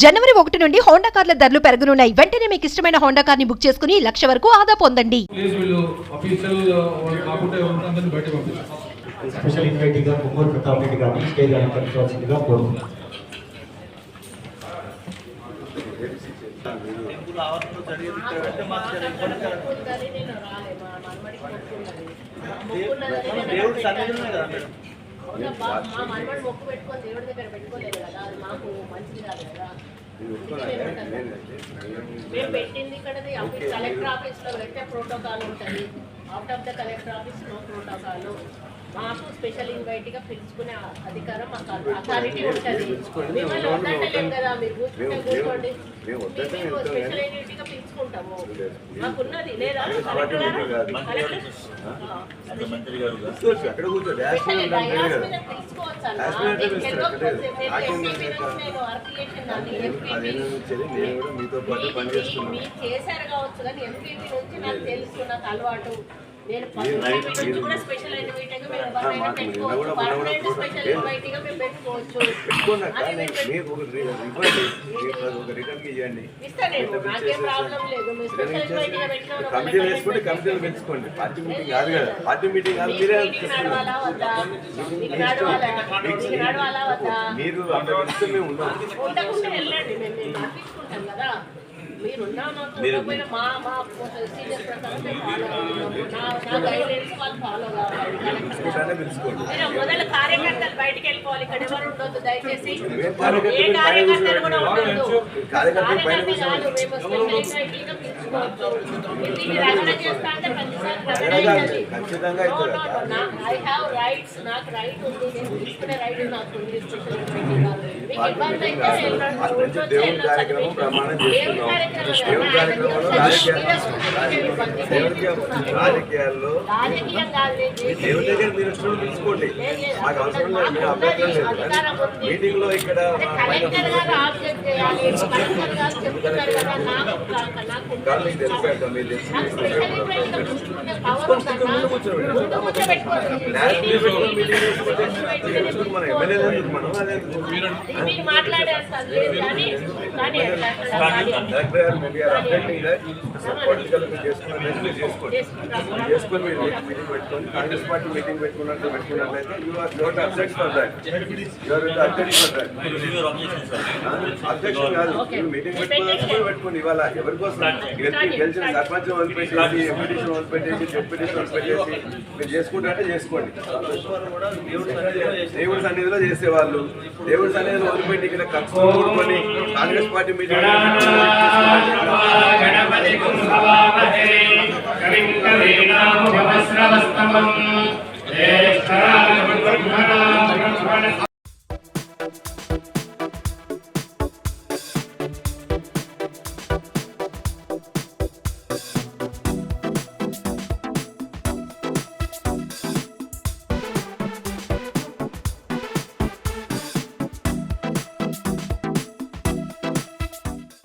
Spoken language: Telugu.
జనవరి 1 నుండి హోండా కార్ల ధరలు పెరగనున్నాయి. వెంటనే మీకు ఇష్టమైన హోండా కార్ ని బుక్ చేసుకుని 1,00,000 వరకు ఆదా పొందండి. స్పెషల్ ఇన్వైటింగ్ గా కుమ్మూరు ప్రతాప్ రెడ్డి గారిని స్టేజ్ అలంకరించవలసిందిగా కోరుతున్నాను. మొక్కు పెట్టుకొని దేవుడి దగ్గర పెట్టుకోలేదు కదా, అది మాకు మంచిది కాదు కదా. మేము పెట్టింది ఇక్కడ కలెక్టర్ ఆఫీస్ లో పెడితే ప్రోటోకాల్ ఉంటుంది. Out of the collector office no protocol. మాకు స్పెషల్ ఇన్వైట్ గా పిలుచుకునే అధికారం మాకు అథారిటీ ఉంటుంది. మిమ్మల్ని వద్దంటలేం కదా, మీరు కూర్చుంటే కూర్చోండి. స్పెషల్ ఇన్వైట్ గా పిలుచుకుంటాము. మాకున్నది లేదా మీరు చేశారు కావచ్చు కానీ ఎంపీపీ నుంచి నాకు తెలుసు, నాకు అలవాటు. నేను స్పెషల్ ఇన్వైట్ గా పెట్టుకోవచ్చు. ఇస్తాను, నాకేం ప్రాబ్లం లేదు. కమిటీలు వేసుకుంటే కమిటీలు పెంచుకోండి. పార్టీ మీటింగ్ కాదు కదా, పార్టీ మీటింగ్ కాదు. మీరే మీరు అందరూ వస్తే మేము ఉన్నాం. వెళ్ళండి, మేము తీసుకుంటాం కదా. మీరున్నా మాకు మా సీనియర్ ప్రకారం నా గైడ్లైన్స్ వాళ్ళు ఫాలో కావాలి. మీరు మొదలు కార్యకర్తలు బయటికి వెళ్ళిపోవాలి. ఇక్కడ ఎవరు ఉండొద్దు దయచేసి. ఏ కార్యకర్తలు కూడా ఉండొద్దు. కార్యకర్తలు కాదు, మేము స్పెషల్ పిలుచుకోవచ్చు. మీరు రచన చేస్తా అంటే ఐ హ్యావ్ రైట్స్, నాకు రైట్ ఉంది. నేను తీసుకునే రైట్ నాకు ఉంది. స్పెషల్ మీకు ఇబ్బంది అయితే రాజకీయాల్లో దేవుడి దగ్గర మీరు ఇష్టం తీసుకోండి, మాకు అవసరం లేదు. మీరు అభ్యర్థం లేదు. మీటింగ్ లో ఇక్కడ మీకు తెలిసాక మీరు మన ఎమ్మెల్యే మనం అదే చేసుకొని మీటింగ్ పెట్టుకొని కాంగ్రెస్ పార్టీ మీటింగ్ పెట్టుకున్నట్లయితే అధ్యక్షుడు కాదు, మీటింగ్ పెట్టుకుని ఇవాళ ఎవరి కోసం గెలిచిన సర్పంచ్ వదిలిపెట్టేసి, ఎంపీటీషన్ వదిలిపెట్టేసి, డిప్యూటీషన్ వదిలిపెట్టేసి మీరు చేసుకుంటే చేసుకోండి. దేవుడి సన్నిధిలో చేసేవాళ్ళు దేవుడి సన్నిధిలో వదిలిపెట్టి ఇక్కడ ఖర్చు కూడుకొని కాంగ్రెస్ పార్టీ మీటింగ్